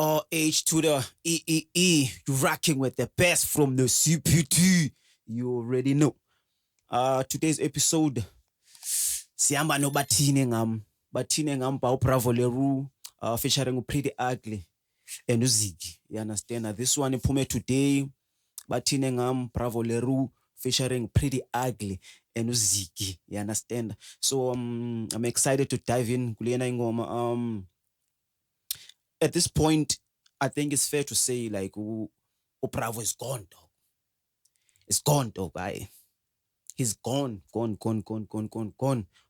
RH to the EEE. You're rocking with the best from the CPT. You already know. Today's episode. Siyamba no Bathini ngam Pau Bravo Leroux, featuring Pretty Ugly and Uzigi. You understand? This one iphume today. Bathini ngam Bravo Leroux featuring Pretty Ugly and Uzigi. You understand? So I'm excited to dive in. At this point, I think it's fair to say like Bravo is gone, dog. It's gone, dog. He's gone.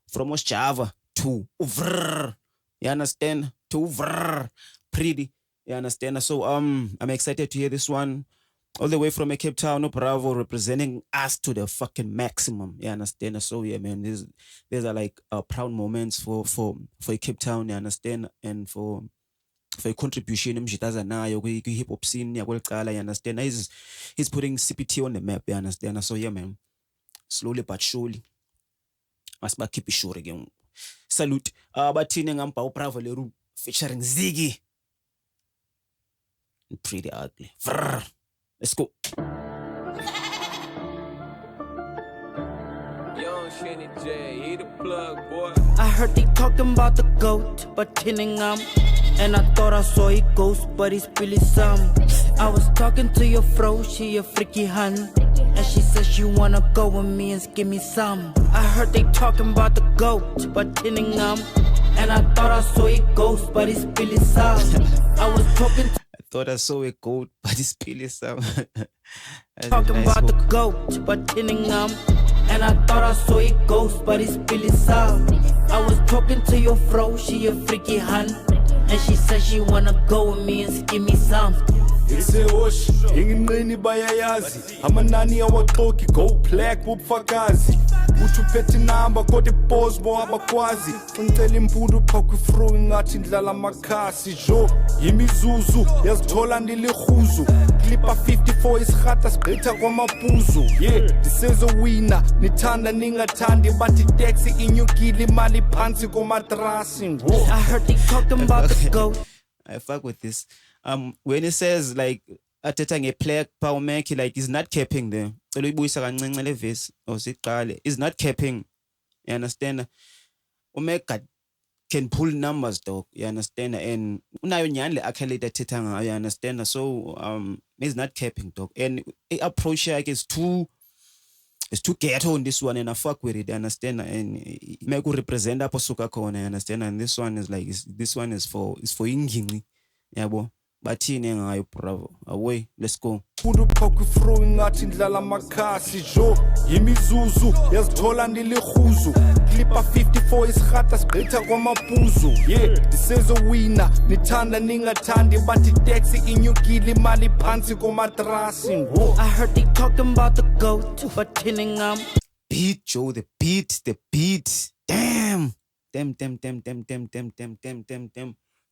From Java to Vrr. You understand? To Vrr. Pretty. You understand? So I'm excited to hear this one. All the way from Cape Town, Bravo representing us to the fucking maximum. You understand? So yeah, man, these are like proud moments for Cape Town, you understand, and for a contribution emjitaza nayo kwi-hip hop scene yakweli you understand. He's putting CPT on the map, you understand. So yeah, man, slowly but surely must keep it sure again. Salute. Bathini ngam Pau Bravo Leroux featuring Ziggy. Pretty Ugly. Vrr. Let's go. Shanny J, he the plug, boy. I heard they talking about the goat, but Tinningham. And I thought I saw a ghost, but it's really some. I was talking to your fro, she a freaky hun. And she said she wanna go with me and give me some. I heard they talking about the goat, but Tinningham. And I thought I saw a ghost, but it's really some. I was talking to Thought I saw a goat, but it's really some. talking nice about hook. the goat, but Tinningham. And I thought I saw a ghost, but it's Billy Sam. I was talking to your fro, she a freaky hun. And she said she wanna go with me and give me some. Isehoshi, ingingqini bayayazi amanani awaxoki go black bubufakazi uthi uphethe inamba kodwa iboss bo abakwazi ngicela impundu pha kwifro ngathi ndlala amakhasi jo yimizuzu yazithola ndilihuzu klipa 54 isirhata sigqitha kwamapuzu yeah ndisezowina nithanda ningathandi bathi taxi inyukile imali phansi komatrasi wo I heard they talking about the goat. I fuck with this. When it says like athetha ngeplaque Pau Mac, like he's not capping there. Cela uyibuyisa kancinci le verse osiqale. He's not capping. You understand? Umac can pull numbers, dog. You understand? And unayo nyani le accolade athetha ngayo, you understand? So he's not capping, dog. And approach like is too ghetto on this one, and I fuck with it, you understand? And make represent up suka khona, you understand? And this one is like this one is for ingingqi. Yabo. Bathini ngayo Bravo. Away, let's go. Umuntu pha kwifro ngathi ndlala amakhasi jo yimizuzu yazithola ndilihuzu klipa 54 isirhata sigqitha kwamapuzu yeah ndisezowina nithanda ningathandi bathi taxi inyukile imali phansi komatrasi wo I heard they talking about the goat, but Tinningham. Beat, Joe, the beat. Damn.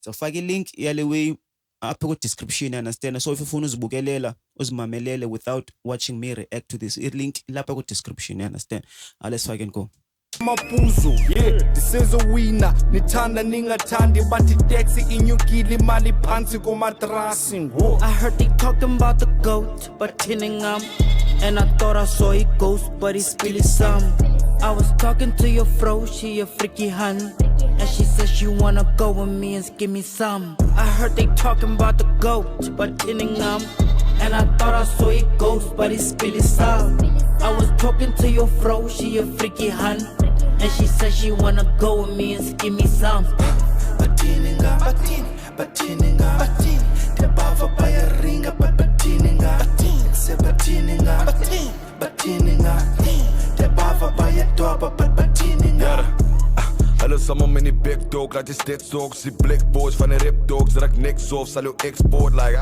So fake link yale way up with description, understand? So if you phone uzibukelela, uzimamelele without watching me react to this, link lapha ku description, understand? Let's fucking go. mapuzu yeah ndisezowina nithanda ningathandi bathi taxi inyukile imali phansi komatrasi wo I heard they talking about the goat, but Tinningham. And I thought I saw a ghost, but it's really some. I was talking to your fro, she a freaky hun. And she said she wanna go with me and give me some. I heard they talking about the goat, but Tinningham. And I thought I saw a ghost, but it's really some. I was talking to your fro, she a freaky hun. And she said she wanna go with me and give me some. Bathini the bava baya ringa bathini the bava baya doba bathini Hallo sommer met die big dog, laat je steeds ook. Die blackboards van de rip dogs, raak niks of zal je export like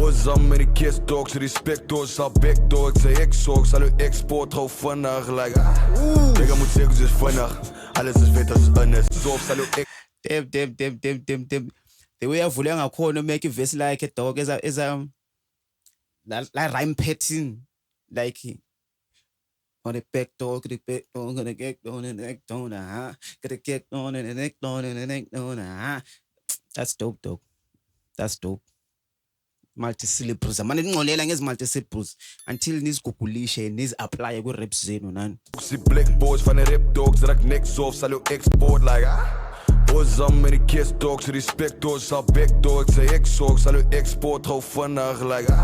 Ozam met die kiss dogs, respect dogs, zal big dogs, zei ik zo, zal je export gewoon vannacht like Nigga moet zeggen, is vannacht, alles is wet als anders, zo zal je Damn. The way avule ngakhona make verse like a dog is a like rhyme pattern like on the back door, get the back door, gonna get on and neck down, get the get on and the neck down and the neck down, That's dope. That's dope. Multi-syllables. Manje ngixolela ngezi multi-syllables until nizigugulishe nizi-apply ku-raps zenu nani. See black boys van de rap dogs, dat ik niks of zal je export like boys aan met die kiss dogs, respect dogs, zal back dogs, zei ik zo, zal je export gewoon vannacht like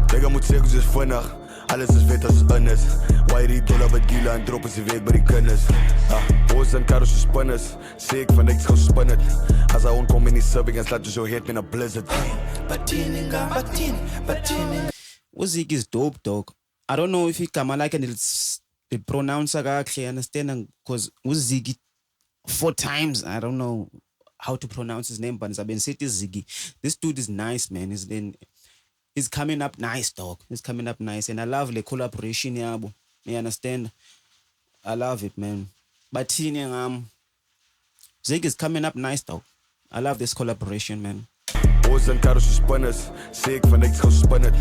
Digga moet zeggen ze is vinnig, alles is wit als in is. Why die dollar wat dealen en droppen ze weet bij die kennis. Boys en karros is spinners, zeg ik van niks gewoon spinnen. Als hij onkom in die serving en slaat je zo heet met een blizzard. Uzik is dope, dog. I don't know if igama lakhe pronounce kahle, understand? Because Uzigi 4 times, I don't know how to pronounce his name, but I've been saying Ziggy. This dude is nice, man. He's coming up nice, dog. He's coming up nice, and I love the collaboration, yabo. You understand? I love it, man. But Zig is coming up nice, dog. I love this collaboration, man. Boys en karros is spinners, zeg ik van niks gewoon spinnen.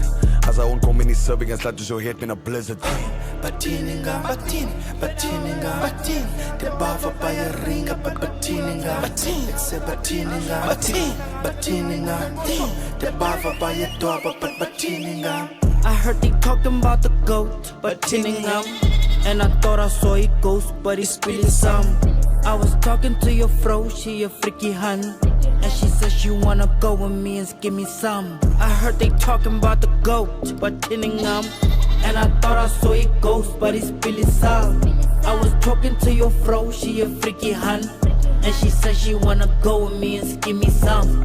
Als hij onkom in die serving en slaat je zo heet met een blizzard. Batininga, de bava bij je ringa, batininga, ik zeg batininga, de bava bij je dorp, batininga. I heard they talking about the goat, batininga, and I thought I saw a ghost, but he's spilling some. I was talking to your fro, she a freaky hun, and she said she wanna go with me and give me some. I heard they talking about the goat, batininga. And I thought I saw a ghost, but it's Billy Sal. I was talking to your fro, she a freaky hun, and she said she wanna go with me and give me some.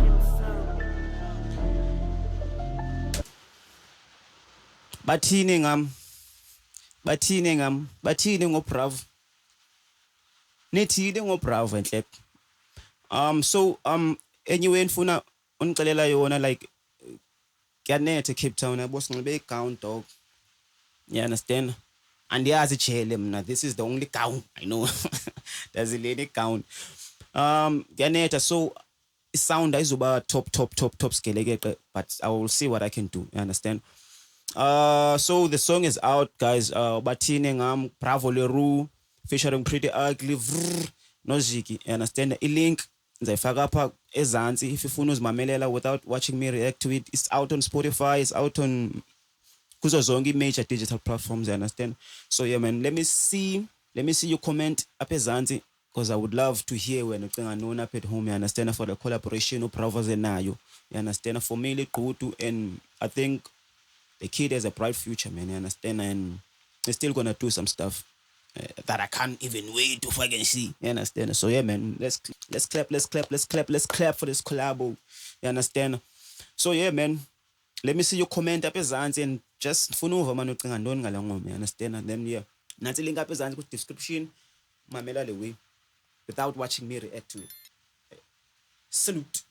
Bathini ngobravo. Nithini ngobravo enhle. So anyway ngifuna ungixelela yona like kuyanethe Cape Town yabo sinxibe igown, dog. You understand? And there's a chele mna. This is the only gown I know. There's a lady gown. Ganeta, so sound is about top scale, but I will see what I can do. You understand? So the song is out, guys. Batini Bravo Leroux featuring Pretty Ugly, Noziki. You understand? The link nzayifaka apha ezantsi if ufuna uzimamelela without watching me react to it. It's out on Spotify, it's out on kuzo zonke major digital platforms, you understand? So yeah, man, let me see you comment up ezantsi, because I would love to hear when ucinga nona up at home, you understand, for the collaboration Bravo zenayo, you understand, for me Gutu, and I think the kid has a bright future, man, you understand, and he's still gonna do some stuff that I can't even wait to fucking see, you understand? So yeah, man, let's clap for this collabo, you understand? So yeah, man, let me see your comment up ezantsi and just funa over man ucinga ntoni ngale ngoma, you understand? And then yeah, nansi link up ezantsi ku description, mamela le way without watching me react to it. Salute.